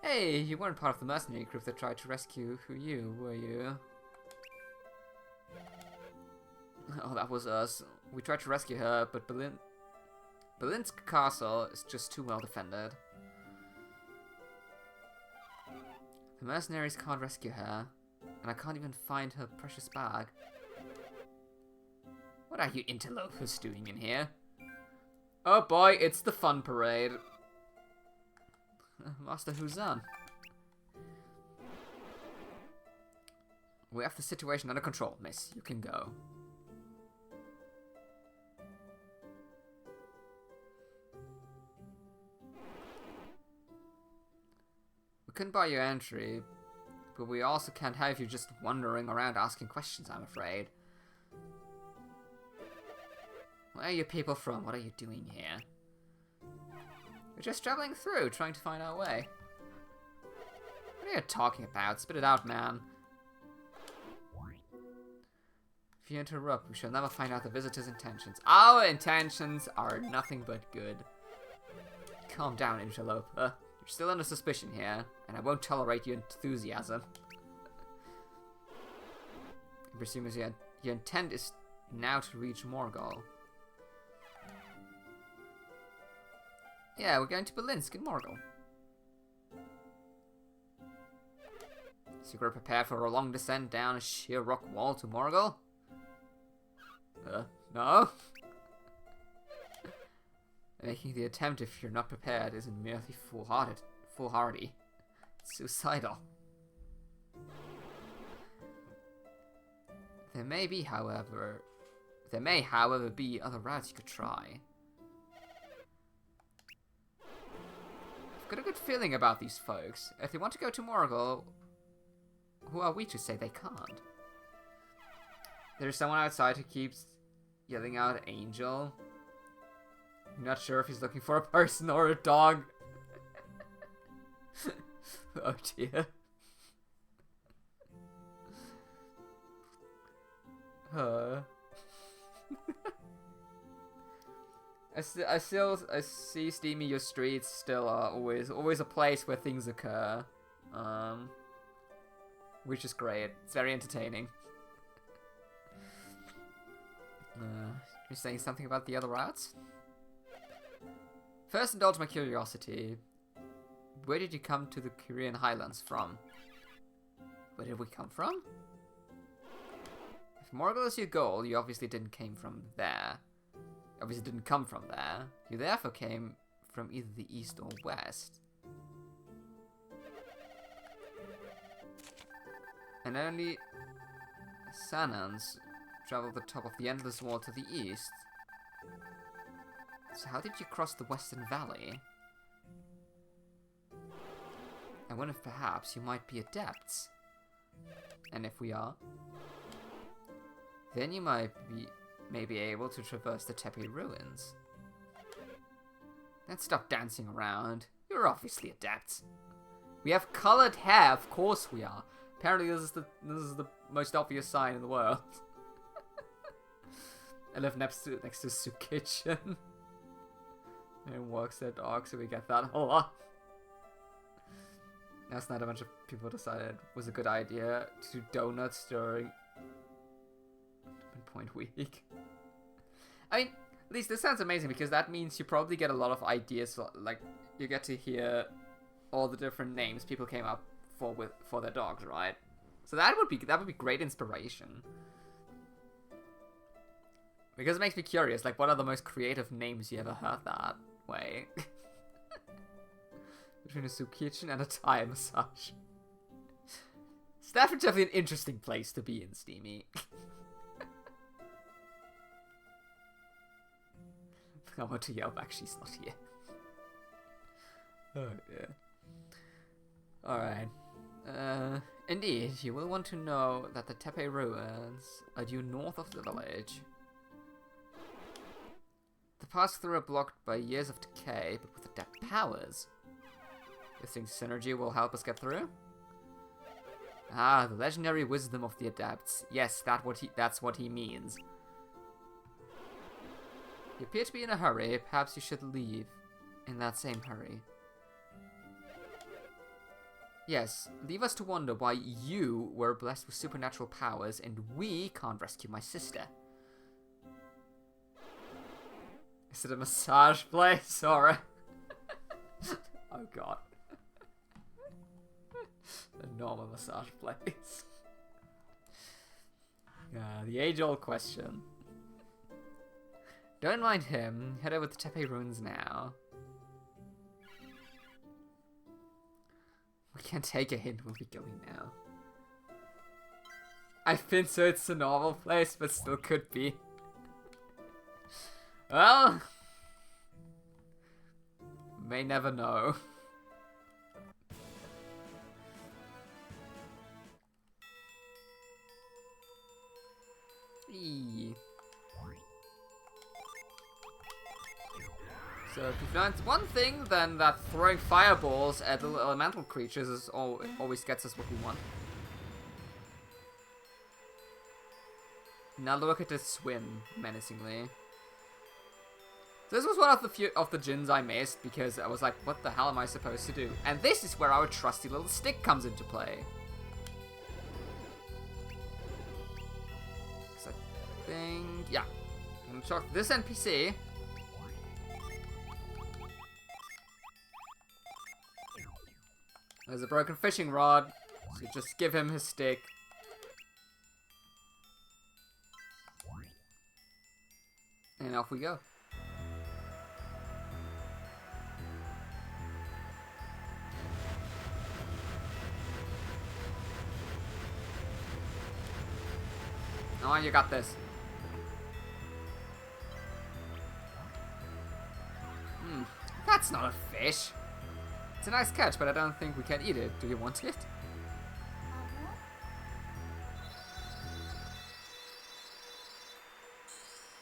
Hey, you weren't part of the mercenary group that tried to rescue you, were you? Oh, that was us. We tried to rescue her, but Berlin's castle is just too well defended. The mercenaries can't rescue her, and I can't even find her precious bag. What are you interlopers doing in here? Oh boy, it's the fun parade. Master Huzan. We have the situation under control, miss. You can go. We couldn't buy you entry, but we also can't have you just wandering around asking questions, I'm afraid. Where are you people from? What are you doing here? We're just traveling through, trying to find our way. What are you talking about? Spit it out, man. If you interrupt, we shall never find out the visitor's intentions. Our intentions are nothing but good. Calm down, interloper. You're still under suspicion here, and I won't tolerate your enthusiasm. I presume your intent is now to reach Morgul. Yeah, we're going to Berlinsk in Morgul. So you're prepared for a long descent down a sheer rock wall to Morgul? No? Making the attempt if you're not prepared isn't merely foolhardy. It's suicidal. There may, however, be other routes you could try. I've got a good feeling about these folks. If they want to go to Morgul, who are we to say they can't? There's someone outside who keeps yelling out Angel. I'm not sure if he's looking for a person or a dog. Oh dear. I see Steamy your streets still are always a place where things occur. Which is great. It's very entertaining. You're saying something about the other routes? First, indulge my curiosity. Where did you come to the Korean Highlands from? Where did we come from? If Morgul is your goal, you obviously didn't come from there. You therefore came from either the east or west. And only Sanans traveled the top of the endless wall to the east. So how did you cross the Western Valley? I wonder if perhaps you might be adepts. And if we are, then you may be able to traverse the Tepe ruins. Let's stop dancing around. You're obviously adepts. We have colored hair, of course we are. Apparently this is the most obvious sign in the world. I live next to Soup Kitchen. And walks their dog, so we get that a lot. Last night a bunch of people decided it was a good idea to do donuts during Point Week. I mean, at least this sounds amazing because that means you probably get a lot of ideas. Like, you get to hear all the different names people came up for their dogs, right? So that would be great inspiration. Because it makes me curious, like, what are the most creative names you ever heard that way? Between a soup kitchen and a Thai massage. Stafford's definitely an interesting place to be in, Steamy. I want to yell back, she's not here. Oh, yeah. Alright. Indeed, you will want to know that the Tepe ruins are due north of the village. The paths through are blocked by years of decay, but with adept powers. You think synergy will help us get through? Ah, the legendary wisdom of the adepts. Yes, that's what he means. You appear to be in a hurry. Perhaps you should leave in that same hurry. Yes, leave us to wonder why you were blessed with supernatural powers and we can't rescue my sister. Is it a massage place or a... Oh god. A normal massage place. The age-old question. Don't mind him. Head over to Tepe Ruins now. We can't take a hint. We'll be going now. I've been so it's a normal place, but still could be. Well, may never know. Eee. So if you've learned one thing, then that throwing fireballs at little elemental creatures is always gets us what we want. Now look at it swim menacingly. This was one of the few of the Djinns I missed because I was like, what the hell am I supposed to do? And this is where our trusty little stick comes into play. So I think, yeah, I'm gonna talk to this NPC. There's a broken fishing rod, so just give him his stick. And off we go. Oh, you got this. That's not a fish. It's a nice catch, but I don't think we can eat it. Do you want it?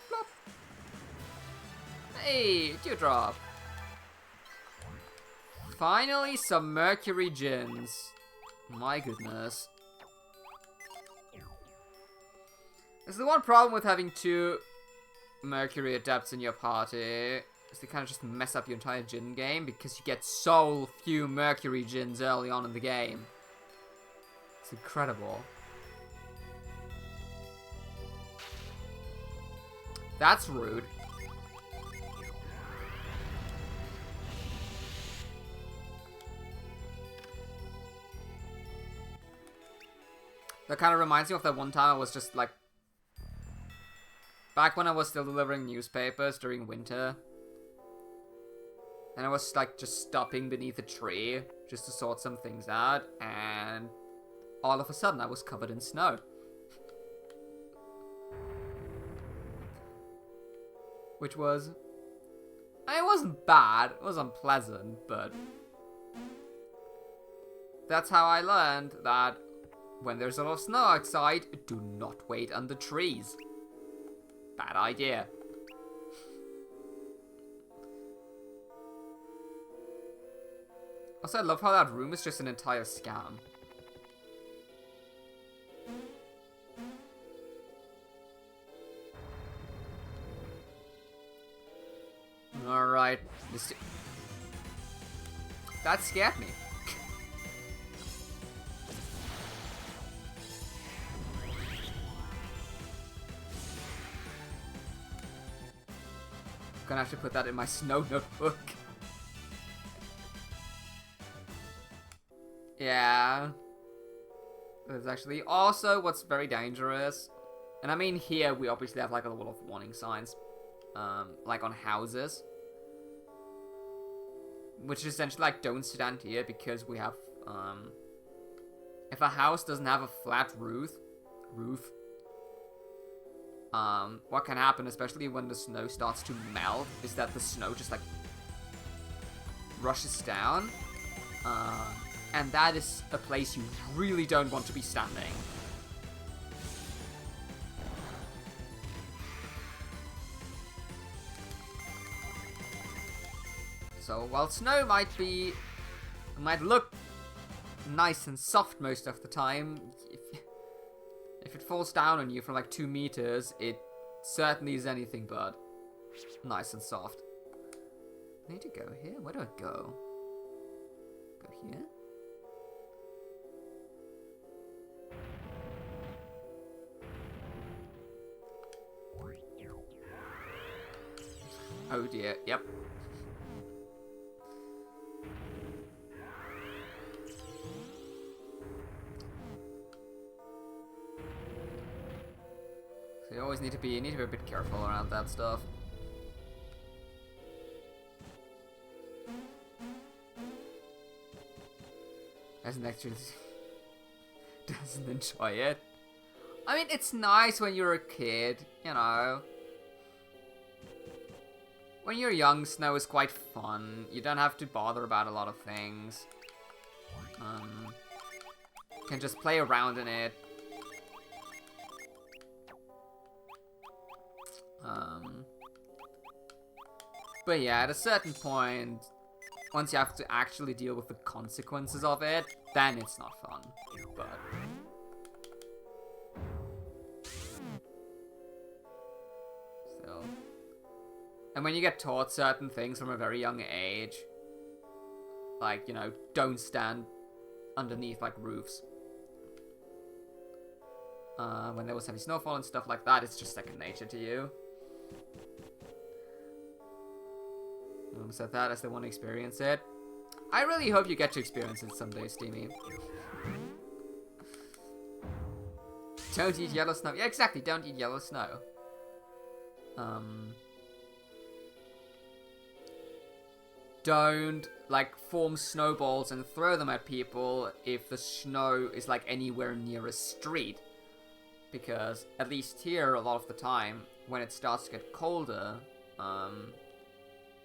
Plop. Hey, dewdrop. Finally, some mercury Djinns. My goodness. This is the one problem with having 2 mercury adepts in your party. Is they kind of just mess up your entire Djinn game because you get so few mercury Djinns early on in the game. It's incredible. That's rude. That kind of reminds me of that one time I was just like... Back when I was still delivering newspapers during winter. And I was like just stopping beneath a tree just to sort some things out, and all of a sudden I was covered in snow. Which was... it wasn't bad, it was unpleasant, but... That's how I learned that when there's a lot of snow outside, do not wait under trees. Bad idea. Also, I love how that room is just an entire scam. Alright. That scared me. Gonna have to put that in my snow notebook. Yeah. There's actually also what's very dangerous. And I mean here we obviously have like a lot of warning signs. Like on houses. Which is essentially like don't stand here because we have if a house doesn't have a flat roof what can happen, especially when the snow starts to melt, is that the snow just like rushes down. And that is a place you really don't want to be standing. So while snow might look nice and soft most of the time, if it falls down on you from like 2 meters, it certainly is anything but nice and soft. I need to go here? Where do I go? Go here? Oh dear, yep. So you always need to be a bit careful around that stuff. Doesn't enjoy it. I mean, it's nice when you're a kid, you know. When you're young, snow is quite fun. You don't have to bother about a lot of things. You can just play around in it. But yeah, at a certain point, once you have to actually deal with the consequences of it, then it's not fun. But still. And when you get taught certain things from a very young age, like, you know, don't stand underneath, like, roofs. When there was heavy snowfall and stuff like that, it's just second nature to you. Said that as they want to experience it. I really hope you get to experience it someday, Steamy. Don't eat yellow snow. Yeah, exactly. Don't eat yellow snow. Don't, like, form snowballs and throw them at people if the snow is, like, anywhere near a street. Because, at least here, a lot of the time, when it starts to get colder,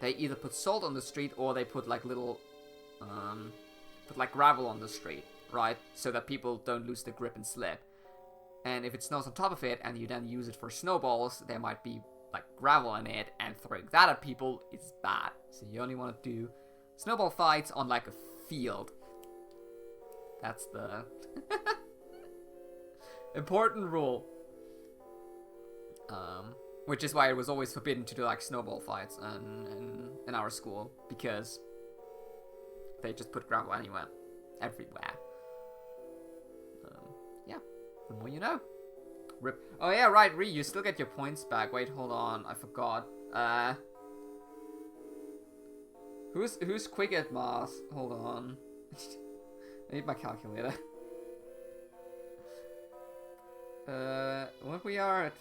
they either put salt on the street or they put, like, little, put, like, gravel on the street, right? So that people don't lose their grip and slip. And if it snows on top of it and you then use it for snowballs, there might be, like, gravel in it, and throwing that at people is bad. So you only want to do snowball fights on, like, a field. That's the important rule. Which is why it was always forbidden to do, like, snowball fights in our school, because they just put gravel anywhere, everywhere. Yeah, the more you know. Rip. Oh yeah, right, Ree, you still get your points back. Wait, hold on, I forgot. Who's quick at math? Hold on. I need my calculator. What we are at?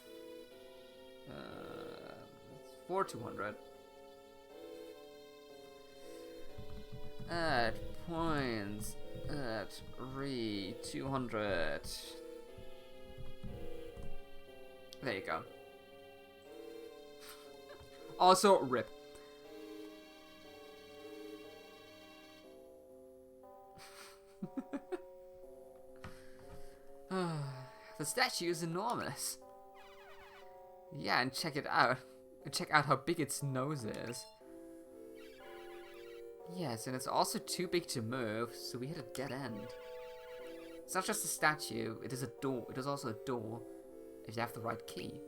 4,200. Add points at 200. There you go. Also, rip. The statue is enormous. Yeah, and check it out. Check out how big its nose is. Yes, and it's also too big to move, so we hit a dead end. It's not just a statue, it is a door. It is also a door, if you have the right key.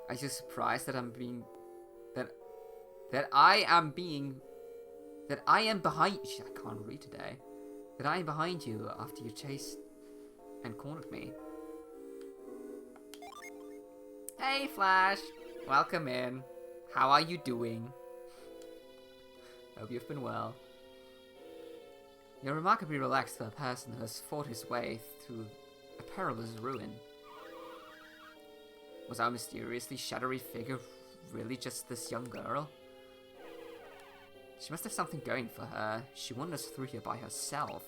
Are you surprised that I'm being... That I am being... That I am behind... I can't read today. That I am behind you after you chased and cornered me. Hey, Flash! Welcome in. How are you doing? Hope you've been well. You're remarkably relaxed for a person who has fought his way through a perilous ruin. Was our mysteriously shadowy figure really just this young girl? She must have something going for her. She wanders through here by herself.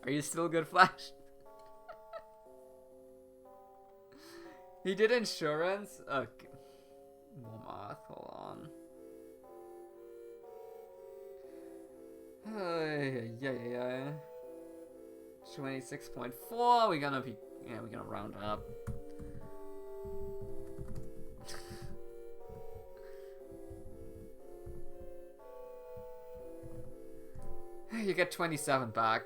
Are you still good, Flash? He did insurance? Okay. More math, hold on. Yeah. 26.4, we're gonna be... Yeah, we're gonna round up. You get 27 back.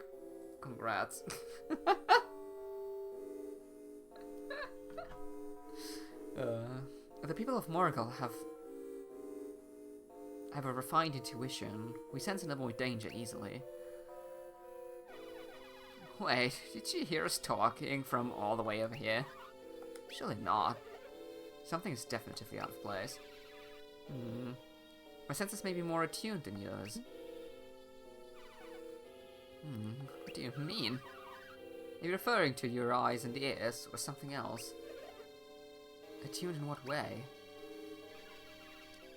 Congrats. The people of Morgul have I have a refined intuition. We sense and avoid danger easily. Wait, did you hear us talking from all the way over here? Surely not. Something is definitively out of place. My senses may be more attuned than yours. What do you mean? Are you referring to your eyes and ears, or something else? Attuned in what way?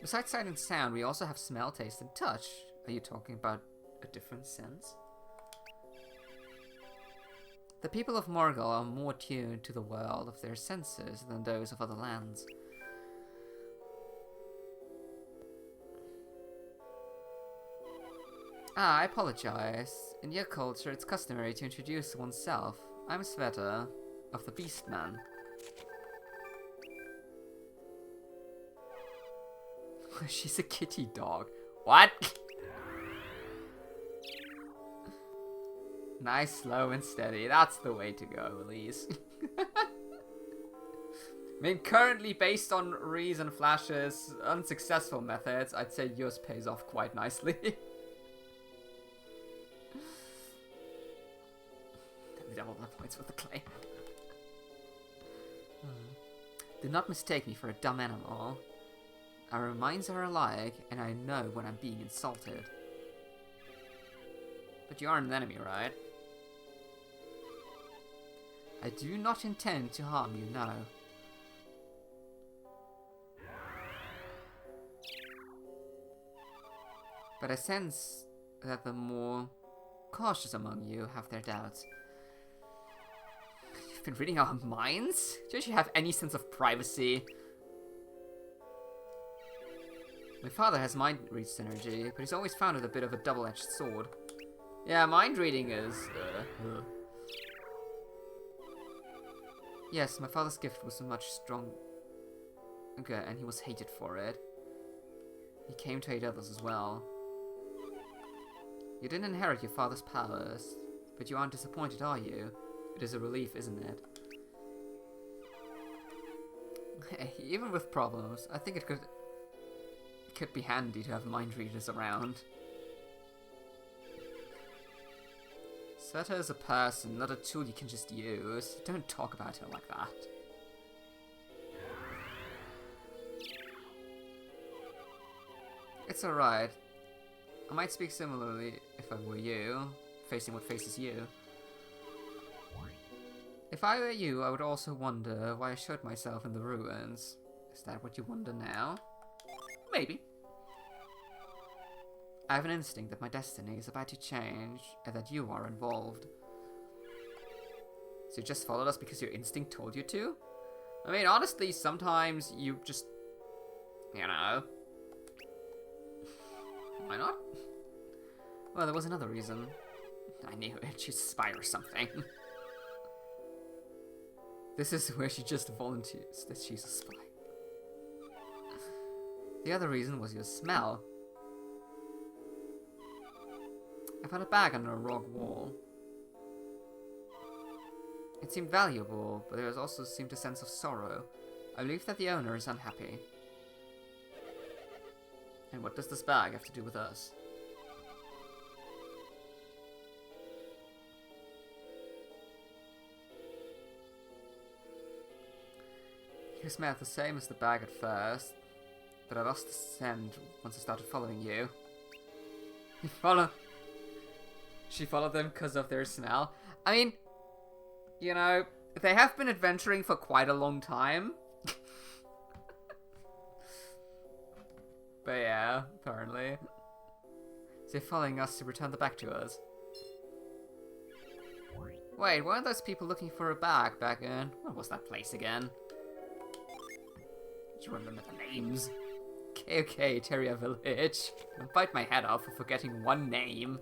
Besides sight and sound, we also have smell, taste, and touch. Are you talking about a different sense? The people of Morgul are more tuned to the world of their senses than those of other lands. I apologize. In your culture, it's customary to introduce oneself. I'm Sveta, of the Beastman. She's a kitty dog. What? Nice, slow, and steady. That's the way to go, Elise. I mean, currently, based on reason Flash's unsuccessful methods, I'd say yours pays off quite nicely. Double my points with the clay. Do not mistake me for a dumb animal. Our minds are alike, and I know when I'm being insulted. But you aren't an enemy, right? I do not intend to harm you, no. But I sense that the more cautious among you have their doubts. You've been reading our minds? Don't you have any sense of privacy? My father has mind read synergy, but he's always found it a bit of a double-edged sword. Yeah, mind reading is, Yes, my father's gift was much stronger, and he was hated for it. He came to hate others as well. You didn't inherit your father's powers, but you aren't disappointed, are you? It is a relief, isn't it? Hey, even with problems, I think it could be handy to have mind readers around. Sveta is a person, not a tool you can just use. Don't talk about her like that. It's alright. I might speak similarly if I were you, facing what faces you. If I were you, I would also wonder why I showed myself in the ruins. Is that what you wonder now? Maybe. I have an instinct that my destiny is about to change, and that you are involved. So you just followed us because your instinct told you to? I mean, honestly, sometimes you just... you know... Why not? Well, there was another reason. I knew it. She's a spy or something. This is where she just volunteers that she's a spy. The other reason was your smell. I found a bag under a rock wall. It seemed valuable, but there also seemed a sense of sorrow. I believe that the owner is unhappy. And what does this bag have to do with us? You smelled the same as the bag at first, but I lost the scent once I started following you. She followed them because of their smell. I mean, you know, they have been adventuring for quite a long time. But yeah, apparently. So they're following us to return the bag to us. Wait, weren't those people looking for a bag back in... what was that place again? Do you remember the names? Okay, Terrier Village. Don't bite my head off for forgetting one name.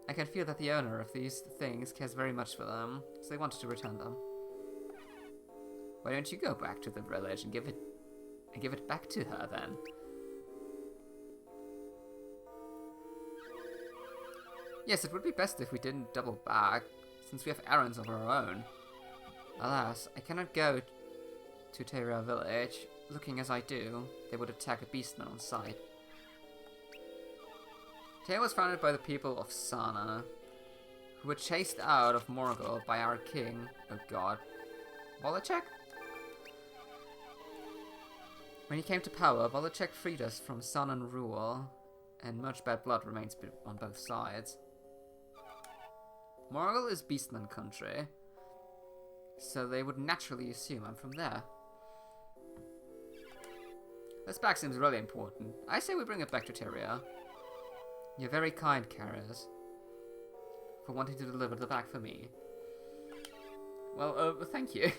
I can feel that the owner of these things cares very much for them, so they wanted to return them. Why don't you go back to the village and give it back to her then? Yes, it would be best if we didn't double back, since we have errands of our own. Alas, I cannot go to Terra Village. looking as I do, they would attack a beastman on sight. Tale was founded by the people of Sana, who were chased out of Morgul by our king, oh god, Wallachek? When he came to power, Wallachek freed us from Sanan rule, and much bad blood remains on both sides. Morgul is beastman country, so they would naturally assume I'm from there. This bag seems really important. I say we bring it back to Tyria. You're very kind, Karas, for wanting to deliver the bag for me. Well, thank you.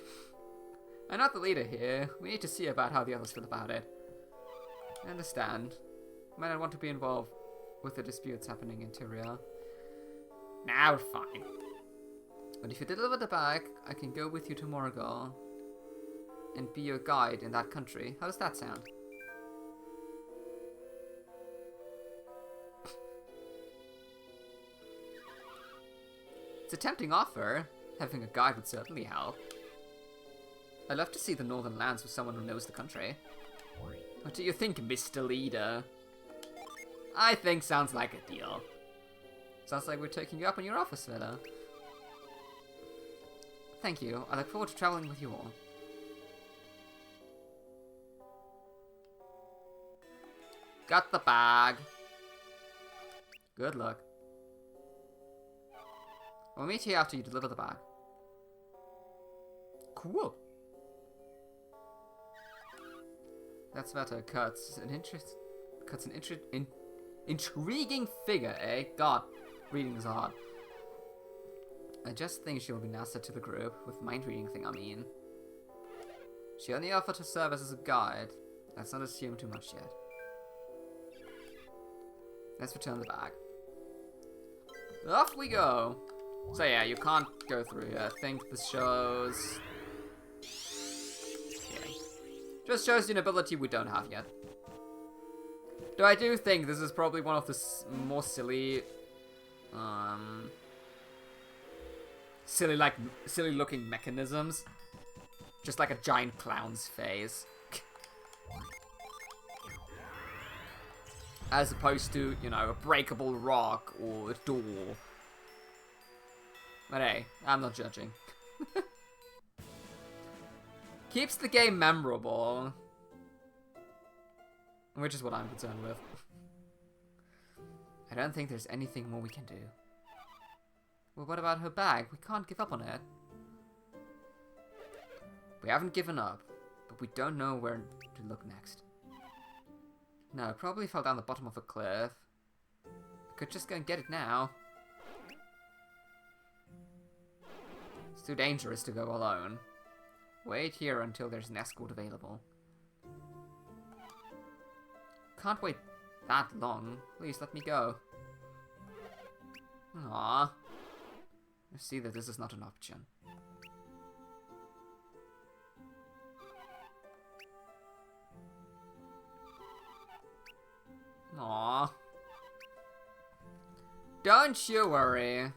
I'm not the leader here. We need to see about how the others feel about it. I understand. You might not want to be involved with the disputes happening in Tyria. Nah, we're fine. But if you deliver the bag, I can go with you to Morgul and be your guide in that country. How does that sound? It's a tempting offer. Having a guide would certainly help. I'd love to see the Northern Lands with someone who knows the country. What do you think, Mr. Leader? I think sounds like a deal. Sounds like we're taking you up on your offer, Sveta. Thank you. I look forward to traveling with you all. Got the bag. Good luck. We'll meet here after you deliver the bag. Cool. That Sveta cuts an intriguing figure, eh? God, reading is hard. I just think she'll be nicer to the group, with mind reading thing I mean. She only offered her service as a guide. Let's not assume too much yet. Let's return the bag. Off we go! So yeah, you can't go through here. I think this shows... yeah. Just shows you an ability we don't have yet. Though I do think this is probably one of the more silly... silly looking mechanisms. Just like a giant clown's face. As opposed to, you know, a breakable rock or a door. But hey, I'm not judging. Keeps the game memorable. Which is what I'm concerned with. I don't think there's anything more we can do. Well, what about her bag? We can't give up on it. We haven't given up, but we don't know where to look next. No, it probably fell down the bottom of a cliff. We could just go and get it now. It's too dangerous to go alone. Wait here until there's an escort available. Can't wait that long. Please let me go. Aww. I see that this is not an option. Aww. Don't you worry.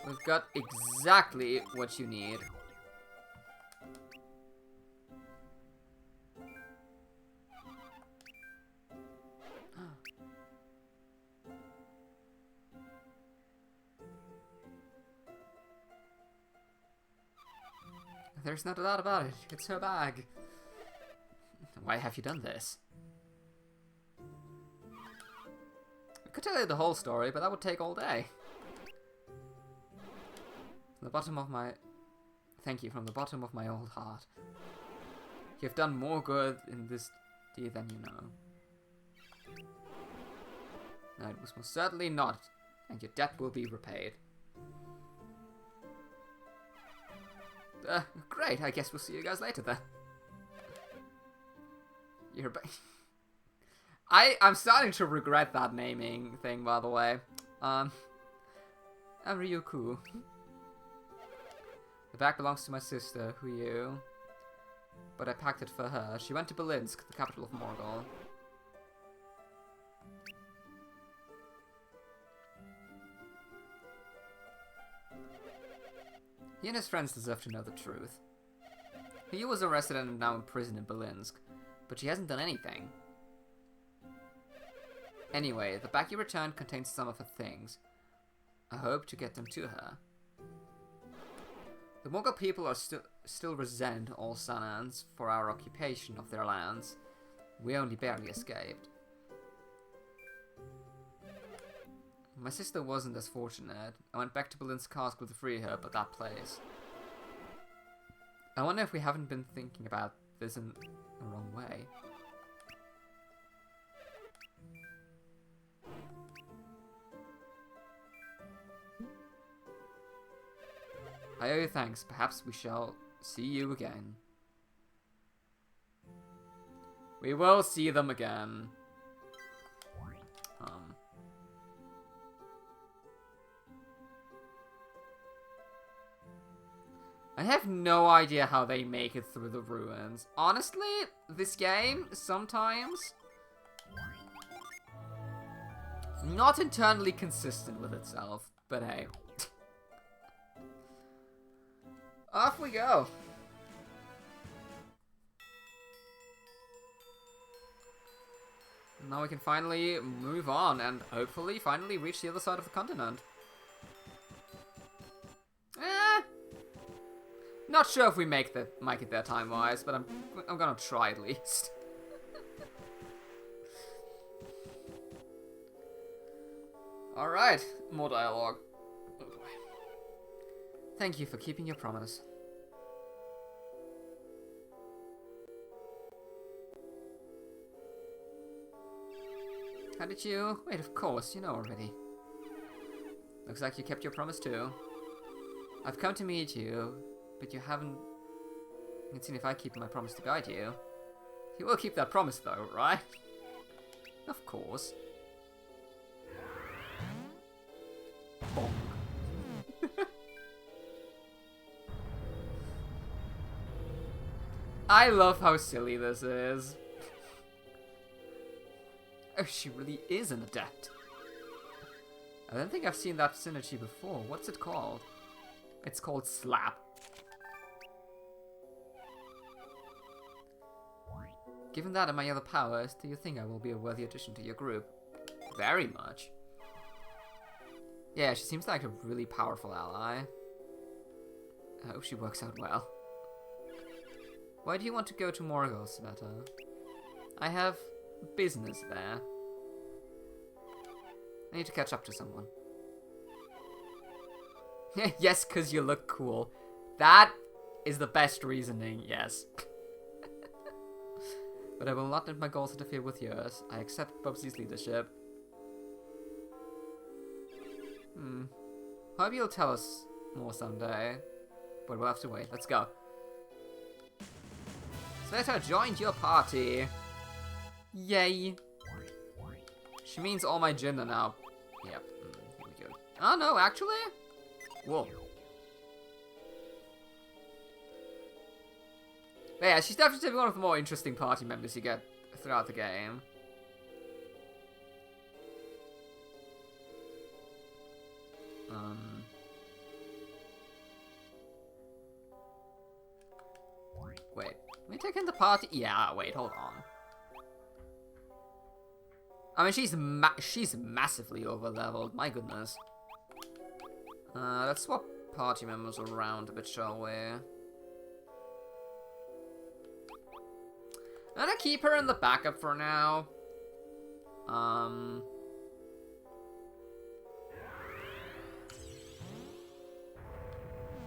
We've got exactly what you need. There's not a doubt about it. It's her bag. Why have you done this? I could tell you the whole story, but that would take all day. From the bottom of my... Thank you, from the bottom of my old heart. You've done more good in this deed than you know. No, it was most certainly not, and your debt will be repaid. Great, I guess we'll see you guys later then. You're I'm starting to regret that naming thing, by the way. I'm Ryuku. The bag belongs to my sister, Huyu. But I packed it for her. She went to Belinsk, the capital of Morgul. He and his friends deserve to know the truth. He was arrested and now imprisoned in Belinsk, but she hasn't done anything. Anyway, the bag you returned contains some of her things. I hope to get them to her. The Mongol people are still resent all Sanans for our occupation of their lands. We only barely escaped. My sister wasn't as fortunate. I went back to Belinsk Castle to free her, but that place. I wonder if we haven't been thinking about this in the wrong way. I owe you thanks. Perhaps we shall see you again. We will see them again. I have no idea how they make it through the ruins. Honestly, this game, sometimes, not internally consistent with itself, but hey. Off we go. Now we can finally move on and hopefully finally reach the other side of the continent. Not sure if we make it there time-wise, but I'm gonna try at least. Alright, more dialogue. Oh boy. Thank you for keeping your promise. How did you... Wait, of course, you know already. Looks like you kept your promise too. I've come to meet you, but you haven't seen if I keep my promise to guide you. You will keep that promise though, right? Of course. Bonk. I love how silly this is. Oh, she really is an adept. I don't think I've seen that synergy before. What's it called? It's called Slap. Given that and my other powers, do you think I will be a worthy addition to your group? Very much. Yeah, she seems like a really powerful ally. I hope she works out well. Why do you want to go to Morgul, Sveta? I have business there. I need to catch up to someone. Yes, because you look cool. That is the best reasoning, yes. But I will not let my goals interfere with yours. I accept Bubsy's leadership. Hope you'll tell us more someday. But we'll have to wait. Let's go. Sveta joined your party. Yay. She means all my Djinn are now. Yep. Here we go. Oh no, actually? Whoa. But yeah, she's definitely one of the more interesting party members you get throughout the game. Wait, let me take in the party. Yeah, wait, hold on. I mean, she's massively over-leveled. My goodness. Let's swap party members around a bit, shall we? I'm gonna keep her in the backup for now.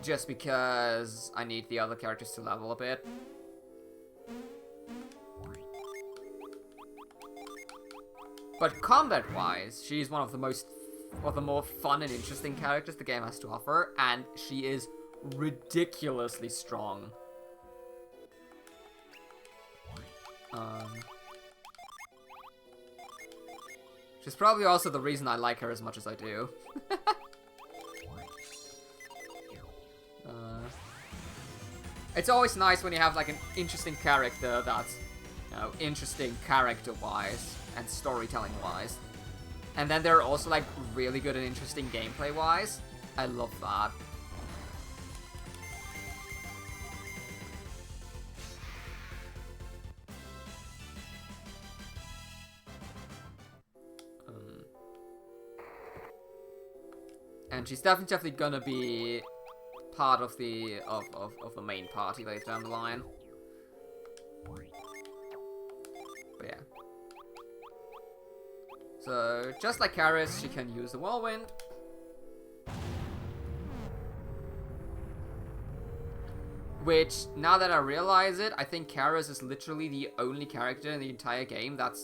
Just because I need the other characters to level a bit. But combat-wise, she's one of the more fun and interesting characters the game has to offer, and she is ridiculously strong. Which is probably also the reason I like her as much as I do. It's always nice when you have like an interesting character that's, you know, interesting character-wise and storytelling-wise. And then they're also like really good and interesting gameplay-wise. I love that. And she's definitely gonna be part of the of the main party later down the line. But yeah. So just like Karis, she can use the whirlwind. Which, now that I realize it, I think Karis is literally the only character in the entire game that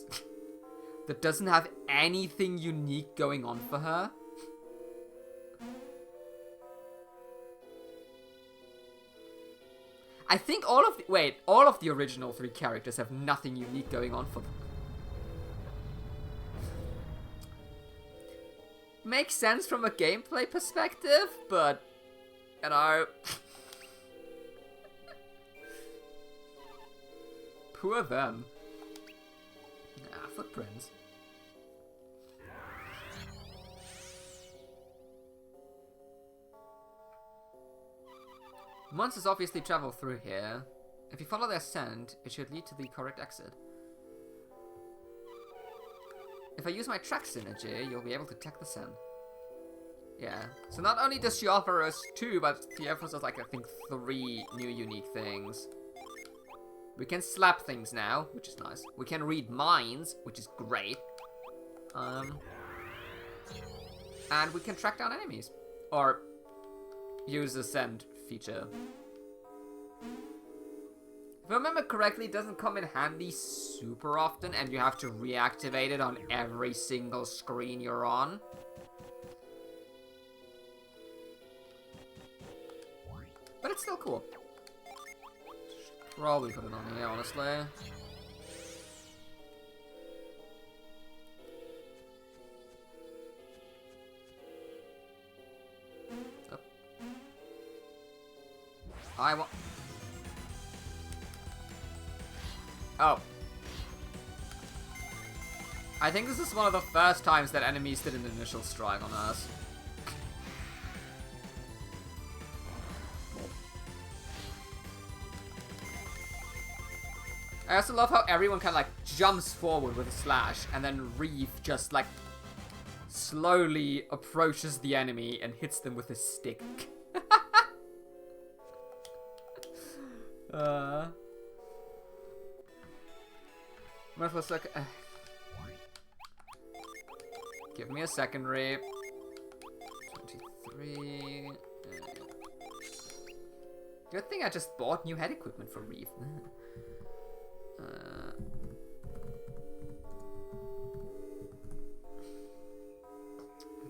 doesn't have anything unique going on for her. I think all of the original 3 characters have nothing unique going on for them. Makes sense from a gameplay perspective, but, you know... Poor them. Ah, footprints. Monsters obviously travel through here. If you follow their scent, it should lead to the correct exit. If I use my track synergy, you'll be able to detect the scent. Yeah. So not only does she offer us 2, but she offers us like, I think, 3 new unique things. We can slap things now, which is nice. We can read minds, which is great. And we can track down enemies. Or use the scent feature. If I remember correctly, it doesn't come in handy super often, and you have to reactivate it on every single screen you're on. But it's still cool. Should probably put it on here, honestly. Up. I want... Oh. I think this is one of the first times that enemies did an initial strike on us. I also love how everyone kind of like jumps forward with a slash, and then Reeve just like slowly approaches the enemy and hits them with his stick. Worthless look. Give me a second, Reeve. 23. Good thing I just bought new head equipment for Reeve.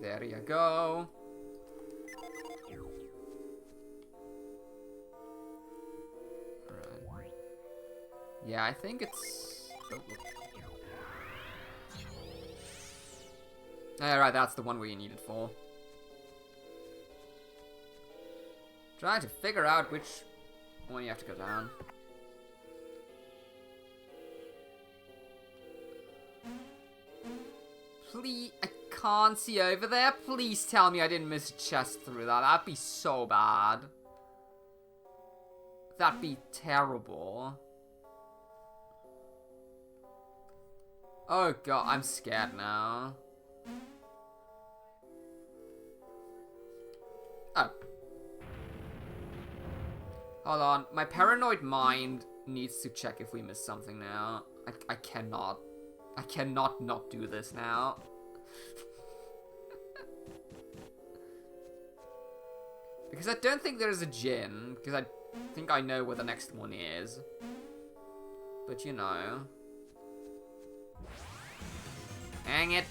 There you go. Right. Yeah, I think it's... Oh. Alright, that's the one we need it for. Trying to figure out which one you have to go down. Please, I can't see over there. Please tell me I didn't miss a chest through that. That'd be so bad. That'd be terrible. Oh god, I'm scared now. Oh. Hold on. My paranoid mind needs to check if we missed something now. I cannot. I cannot not do this now. Because I don't think there's a Djinn, because I think I know where the next one is. But you know. Hang it.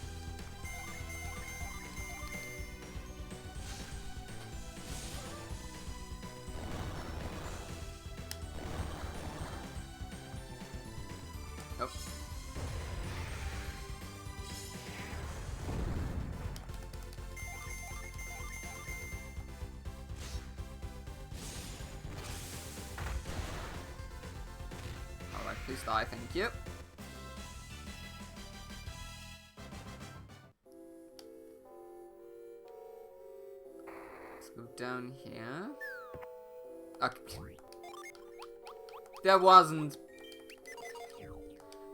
Oh. Alright, please die, thank you. Let's go down here. Okay. There wasn't...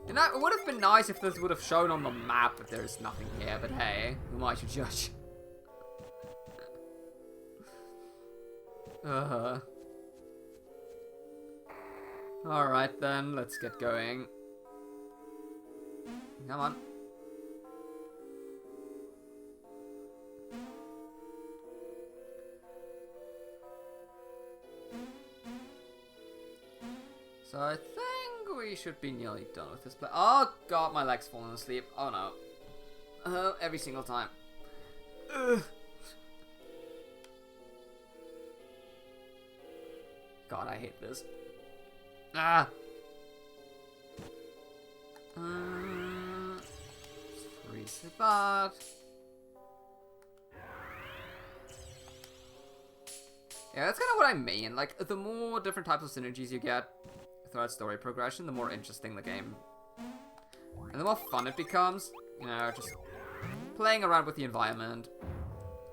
You know, it would have been nice if this would have shown on the map that there's nothing here, but hey, who am I to judge? Uh-huh. Alright then, let's get going. Come on. So I think we should be nearly done with this play. Oh god, my leg's falling asleep. Oh no. Every single time. Ugh. God, I hate this. Ah! Freeze the bat. Yeah, that's kind of what I mean. Like, the more different types of synergies you get throughout story progression, the more interesting the game. And the more fun it becomes. You know, just playing around with the environment.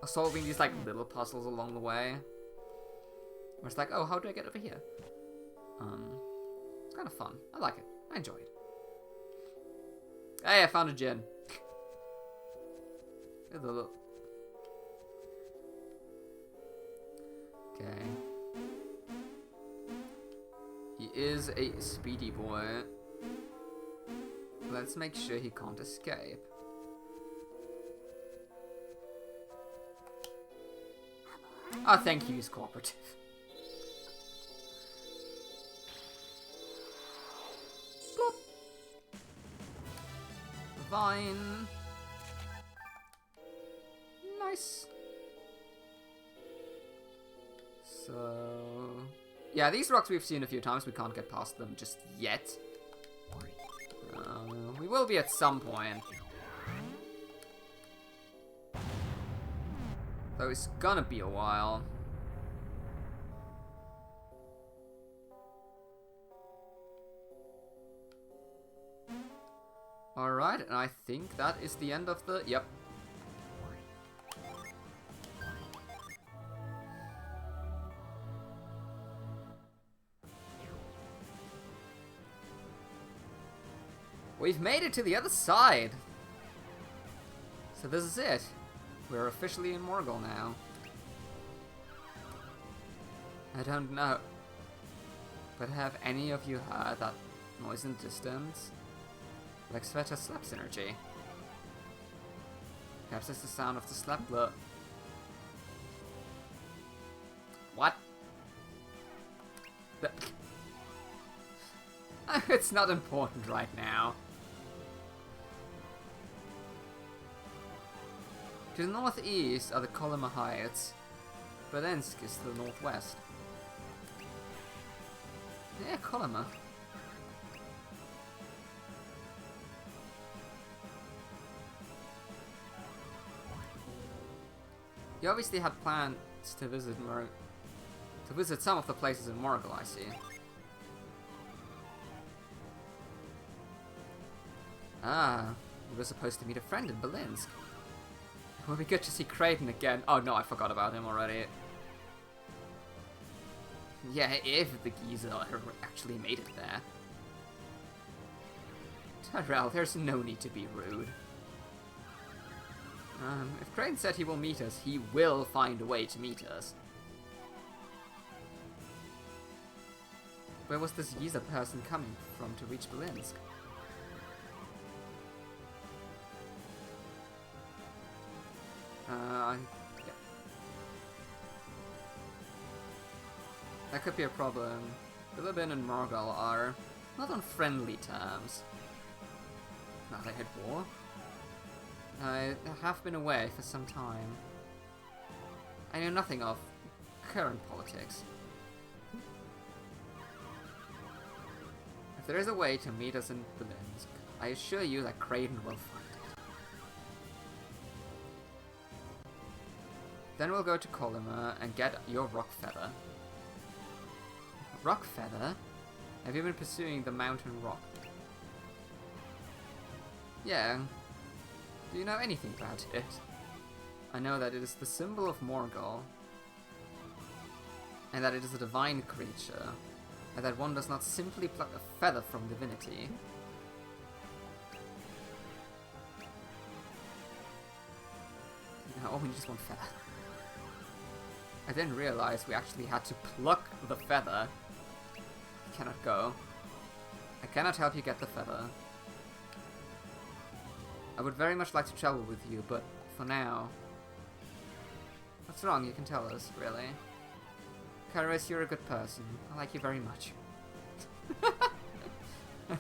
Or solving these, like, little puzzles along the way. Where it's like, oh, how do I get over here? It's kind of fun. I like it. I enjoy it. Hey, I found a Djinn. Okay. He is a speedy boy. Let's make sure he can't escape. Oh, thank you, he's cooperative. Plop. Vine. Nice. So... yeah, these rocks we've seen a few times. We can't get past them just yet. We will be at some point. Though it's gonna be a while. Alright, and I think that is the end of the... yep. We've made it to the other side! So this is it. We're officially in Morgul now. I don't know. But have any of you heard that noise in the distance? Like Sveta slap synergy. Perhaps it's the sound of the slap blood. What? It's not important right now. To the northeast are the Kolyma Heights. Belensk is to the northwest. Yeah, Kolyma. You obviously had plans to visit some of the places in Morgul, I see. Ah, we were supposed to meet a friend in Belensk. It would be good to see Kraden again. Oh no, I forgot about him already. Yeah, if the geezer actually made it there. Tyrell, there's no need to be rude. If Kraden said he will meet us, he will find a way to meet us. Where was this geezer person coming from to reach Belensk? Yeah. That could be a problem. Bilibin and Morgul are not on friendly terms. Now they had war. I have been away for some time. I know nothing of current politics. If there is a way to meet us in Belensk, I assure you that Kraden will find it. Then we'll go to Kolyma and get your rock feather. Rock feather? Have you been pursuing the mountain rock? Yeah. Do you know anything about it? I know that it is the symbol of Morgul, and that it is a divine creature, and that one does not simply pluck a feather from divinity. Oh, we just want feather. I didn't realize we actually had to pluck the feather. I cannot go. I cannot help you get the feather. I would very much like to travel with you, but for now... What's wrong? You can tell us, really. Kairos, you're a good person. I like you very much.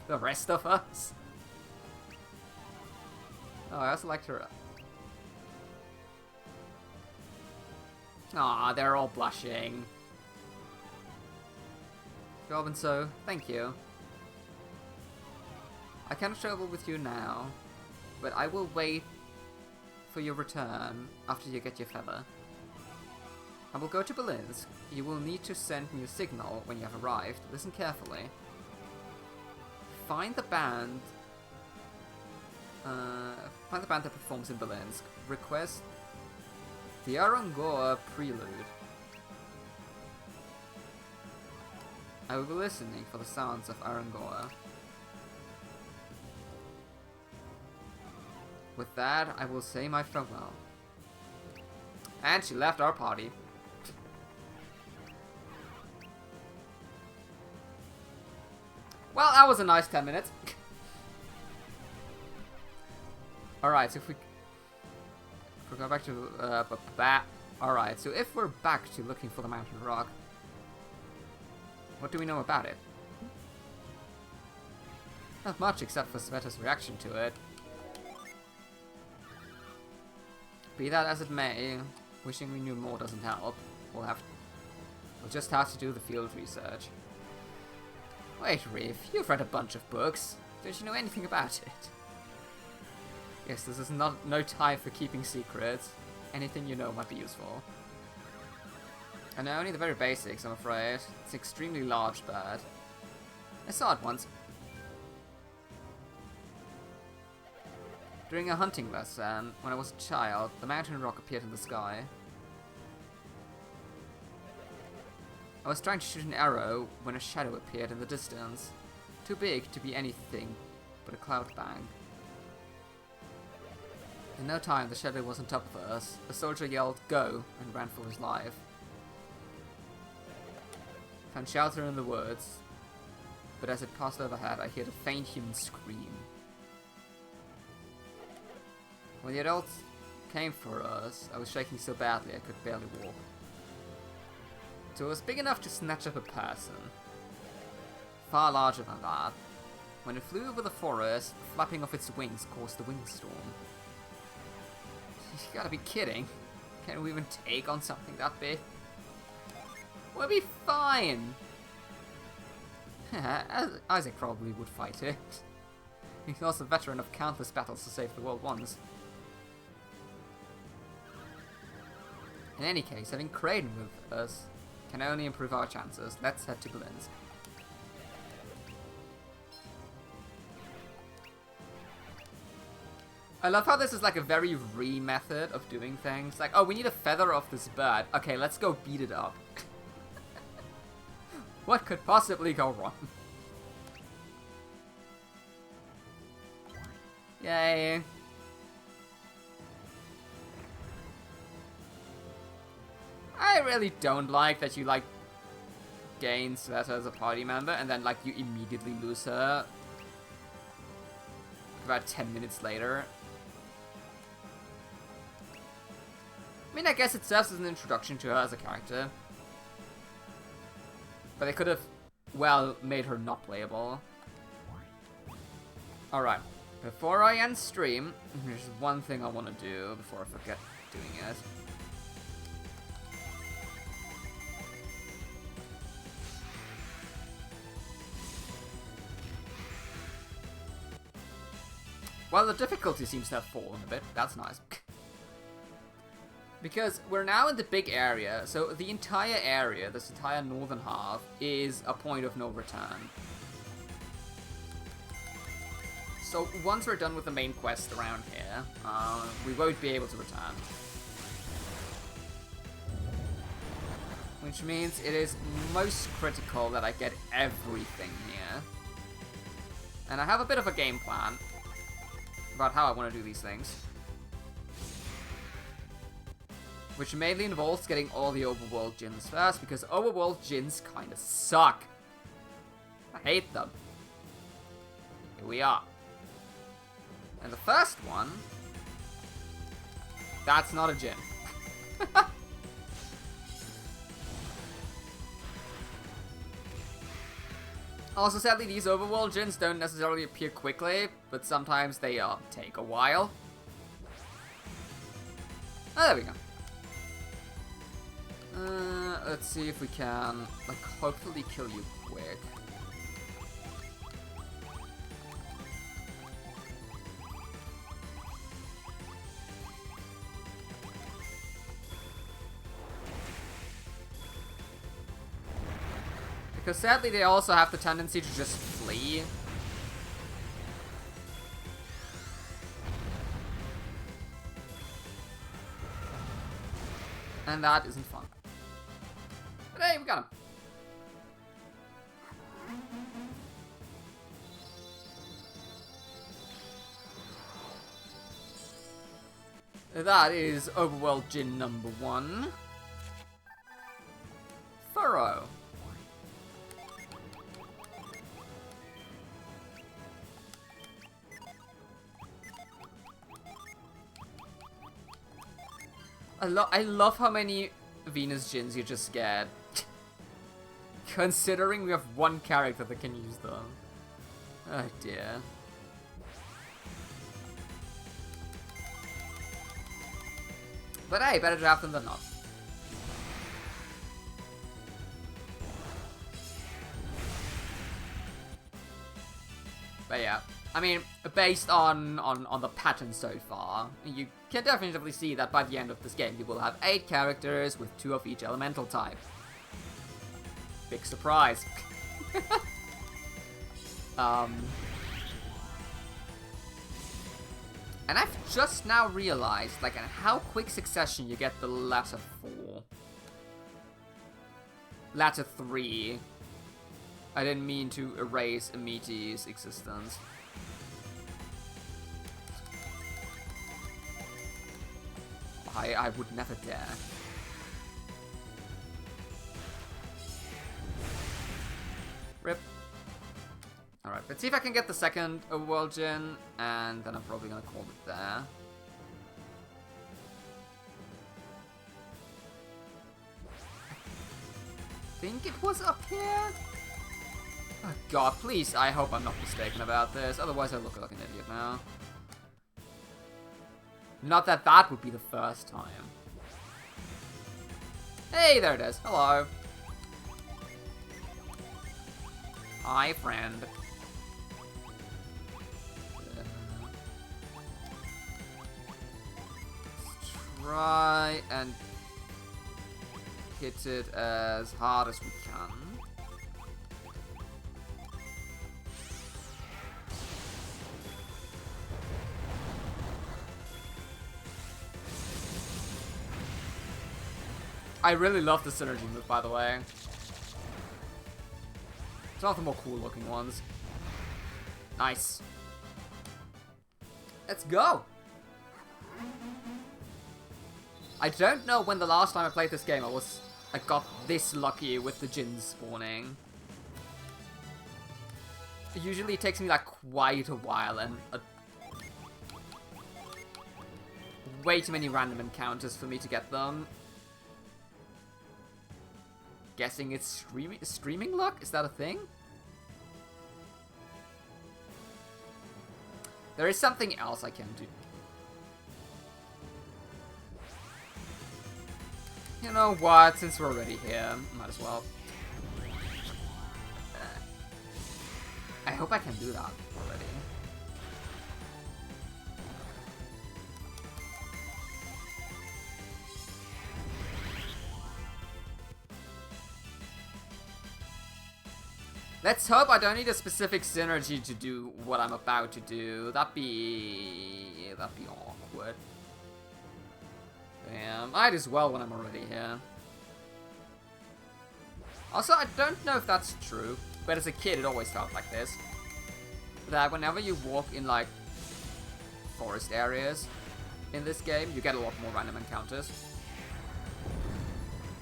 The rest of us? Oh, I also liked her. Aw, they're all blushing. Robin, so thank you. I cannot travel with you now, but I will wait for your return after you get your feather. I will go to Berlinsk. You will need to send me a signal when you have arrived. Listen carefully. Find the band. Find the band that performs in Berlinsk. Request the Arangoa Prelude. I will be listening for the sounds of Arangoa. With that, I will say my farewell. And she left our party. Well, that was a nice 10 minutes. Alright, so if we go back to... Alright, so if we're back to looking for the mountain rock, what do we know about it? Not much, except for Sveta's reaction to it. Be that as it may, wishing we knew more doesn't help. We'll just have to do the field research. Wait, Reef, you've read a bunch of books. Don't you know anything about it? Yes, this is no time for keeping secrets. Anything you know might be useful. I know only the very basics, I'm afraid. It's an extremely large bird. I saw it once. During a hunting lesson, when I was a child, the mountain rock appeared in the sky. I was trying to shoot an arrow when a shadow appeared in the distance. Too big to be anything but a cloud bang. In no time, the shadow was on top of us. A soldier yelled, "Go!" and ran for his life. Found shelter in the woods, but as it passed overhead, I heard a faint human scream. When the adults came for us, I was shaking so badly I could barely walk. So it was big enough to snatch up a person. Far larger than that. When it flew over the forest, the flapping of its wings caused the windstorm. You gotta be kidding. Can we even take on something that big? We'll be fine! Isaac probably would fight it. He's also a veteran of countless battles to save the world once. In any case, having Kraden with us can only improve our chances. Let's head to Berlin's. I love how this is like a very method of doing things. Like, oh, we need a feather of this bird. Okay, let's go beat it up. What could possibly go wrong? Yay. I really don't like that you, like, gain Sveta as a party member and then, like, you immediately lose her about 10 minutes later. I mean, I guess it serves as an introduction to her as a character. But they could have, well, made her not playable. Alright, before I end stream, there's one thing I want to do before I forget doing it. Well, the difficulty seems to have fallen a bit. That's nice. Because we're now in the big area, so the entire area, this entire northern half, is a point of no return. So once we're done with the main quest around here, we won't be able to return. Which means it is most critical that I get everything here. And I have a bit of a game plan about how I want to do these things. which mainly involves getting all the overworld Djinns first, because overworld Djinns kinda suck. I hate them. Here we are. And the first one... That's not a Djinn. Also, sadly, these overworld Djinns don't necessarily appear quickly, but sometimes they take a while. Oh, there we go. Let's see if we can, like, hopefully kill you quick. Because sadly, they also have the tendency to just flee. And that isn't fun. But hey, we got him. That is Overworld Djinn number 1. Furrow. I love how many Venus Djinns you just get. Considering we have one character that can use them. Oh dear. But hey, better to have them than not. But yeah, I mean, based on the pattern so far, you can definitely see that by the end of this game you will have 8 characters with 2 of each elemental type. Big surprise. And I've just now realized, like, in how quick succession you get the latter 4. Latter 3. I didn't mean to erase Amiti's existence. I would never dare. Rip. Alright, let's see if I can get the second Overworld Djinn, and then I'm probably gonna call it there. I think it was up here? Oh god, please, I hope I'm not mistaken about this, otherwise I look like an idiot now. Not that that would be the first time. Hey, there it is. Hello. Hi, friend. Let's try and hit it as hard as we can. I really love the synergy move, by the way. It's one of the more cool looking ones. Nice. Let's go! I don't know when the last time I played this game I got this lucky with the Djinns spawning. It usually takes me like quite a while and way too many random encounters for me to get them. Guessing it's streaming luck? Is that a thing? There is something else I can do. You know what? Since we're already here, might as well. I hope I can do that already. Let's hope I don't need a specific synergy to do what I'm about to do. That'd be awkward. Damn, might as well when I'm already here. Also, I don't know if that's true, but as a kid it always felt like this. That whenever you walk in, like, forest areas in this game, you get a lot more random encounters.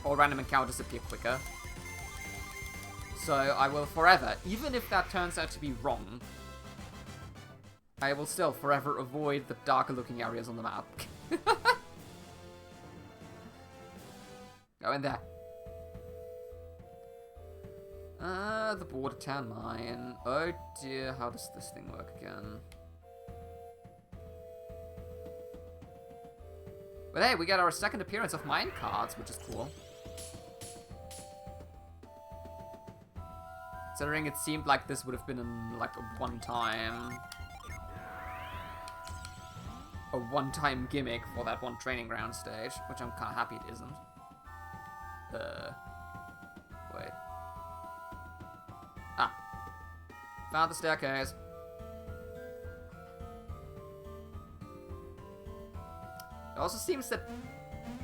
all random encounters appear quicker. So I will forever, even if that turns out to be wrong, I will still forever avoid the darker looking areas on the map. Go in there. The border town mine. Oh dear, how does this thing work again? But hey, we got our second appearance of mine cards, which is cool. Considering it seemed like this would have been like a one-time gimmick for that one training ground stage, which I'm kind of happy it isn't. Wait. Ah. Found the staircase. It also seems that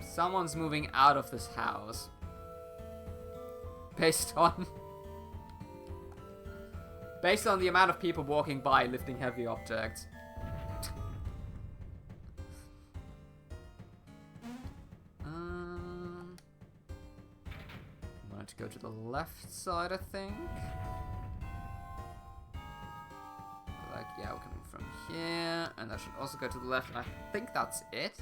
someone's moving out of this house. Based on the amount of people walking by lifting heavy objects. I'm going to go to the left side, I think. Like, yeah, we're coming from here, and that should also go to the left, and I think that's it.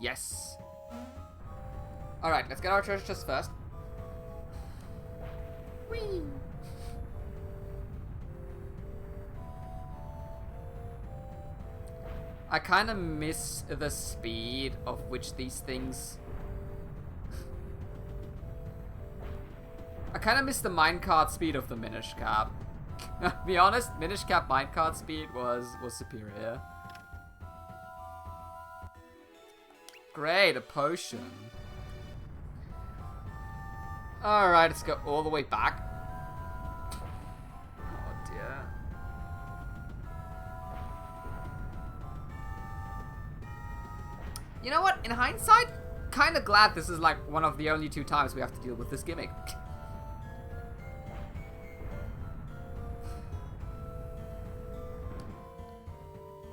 Yes. Alright, let's get our treasure chest first. Whee! I kind of miss the speed of which these things... I kind of miss the minecart speed of the Minish Cap. To be honest, Minish Cap minecart speed was superior. Great, a potion. Alright, let's go all the way back. Oh dear. You know what? In hindsight, kind of glad this is like one of the only 2 times we have to deal with this gimmick.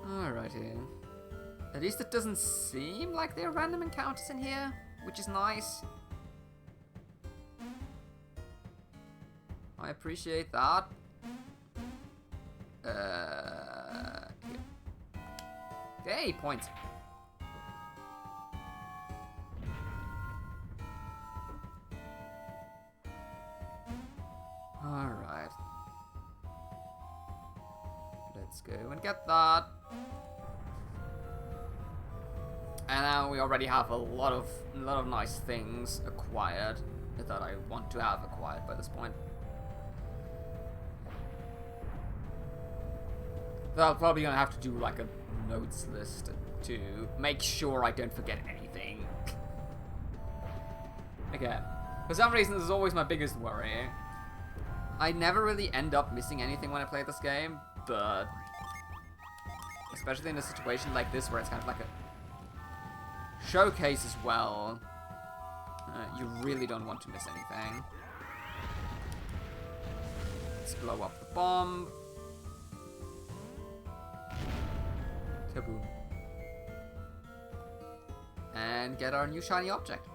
Alrighty. At least it doesn't seem like there are random encounters in here, which is nice. I appreciate that. Hey, points. Alright. Let's go and get that. And now we already have a lot of nice things acquired that I want to have acquired by this point. So I'm probably gonna have to do like a notes list to make sure I don't forget anything. Again, for some reason this is always my biggest worry. I never really end up missing anything when I play this game, but especially in a situation like this where it's kind of like a showcase as well, you really don't want to miss anything. Let's blow up the bomb. Kaboom. And get our new shiny object.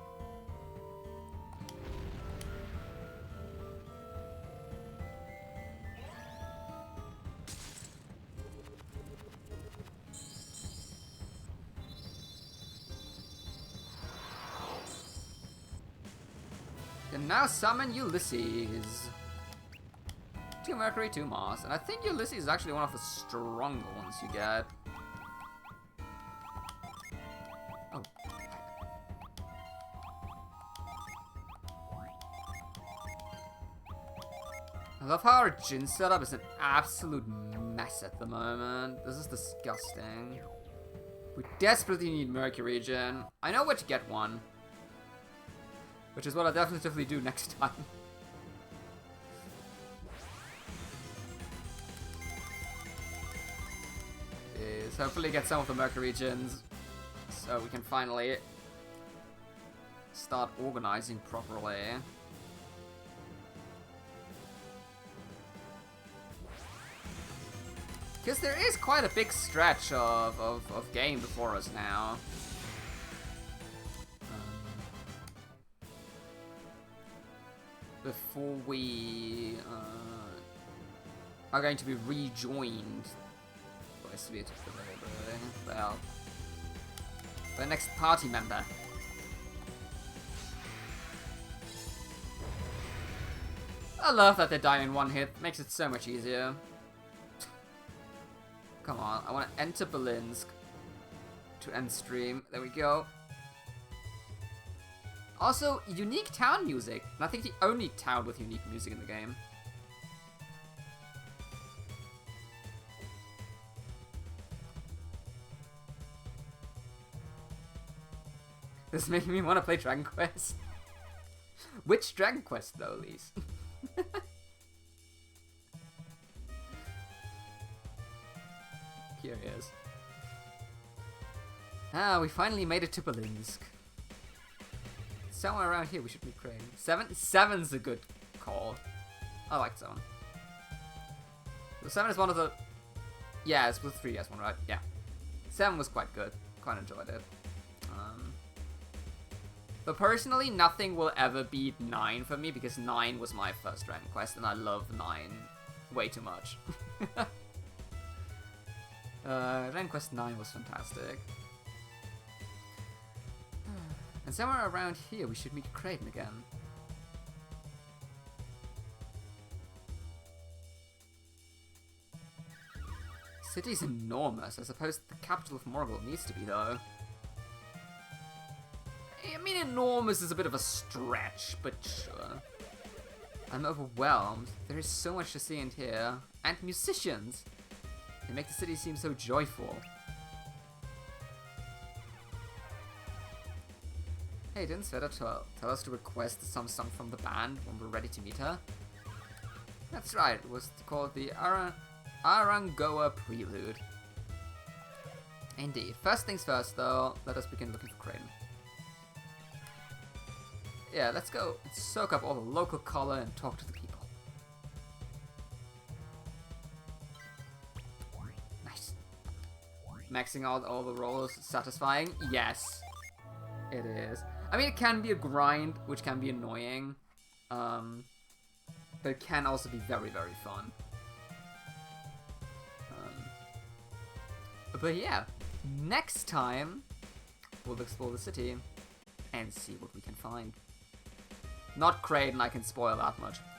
Can now summon Ulysses. 2 Mercury, 2 Mars. And I think Ulysses is actually one of the stronger ones you get. Oh. I love how our Djinn setup is an absolute mess at the moment. This is disgusting. We desperately need Mercury Djinn. I know where to get one. Which is what I'll definitively do next time. Is hopefully get some of the Mercury Djinns so we can finally start organizing properly. Because there is quite a big stretch of game before us now. Before we are going to be rejoined by Sveta, well, the next party member. I love that they die in one hit. Makes it so much easier. Come on, I want to enter Belinsk to end stream. There we go. Also, unique town music. And I think the only town with unique music in the game. This is making me want to play Dragon Quest. Which Dragon Quest, though, Elise? Curious. Ah, we finally made it to Belinsk. Somewhere around here we should meet Crane. Seven's a good call. I like 7. So 7 is one of the... Yeah, it's with 3 as one, right? Yeah. 7 was quite good. Quite enjoyed it. But personally, nothing will ever beat 9 for me, because 9 was my first Dragon Quest, and I love 9 way too much. Dragon Quest 9 was fantastic. And somewhere around here we should meet Kraden again. City's enormous. I suppose the capital of Morgul needs to be, though. I mean, enormous is a bit of a stretch, but sure. I'm overwhelmed. There is so much to see and hear. And musicians! They make the city seem so joyful. Hey, didn't Sveta tell us to request some song from the band when we're ready to meet her? That's right, it was called the Arangoa Prelude. Indeed. First things first, though, let us begin looking for Kraden. Yeah, let's go and soak up all the local color and talk to the people. Nice. Maxing out all the roles satisfying? Yes, it is. I mean, it can be a grind, which can be annoying, but it can also be very, very fun. But yeah, next time we'll explore the city and see what we can find. Not Kraden, I can spoil that much.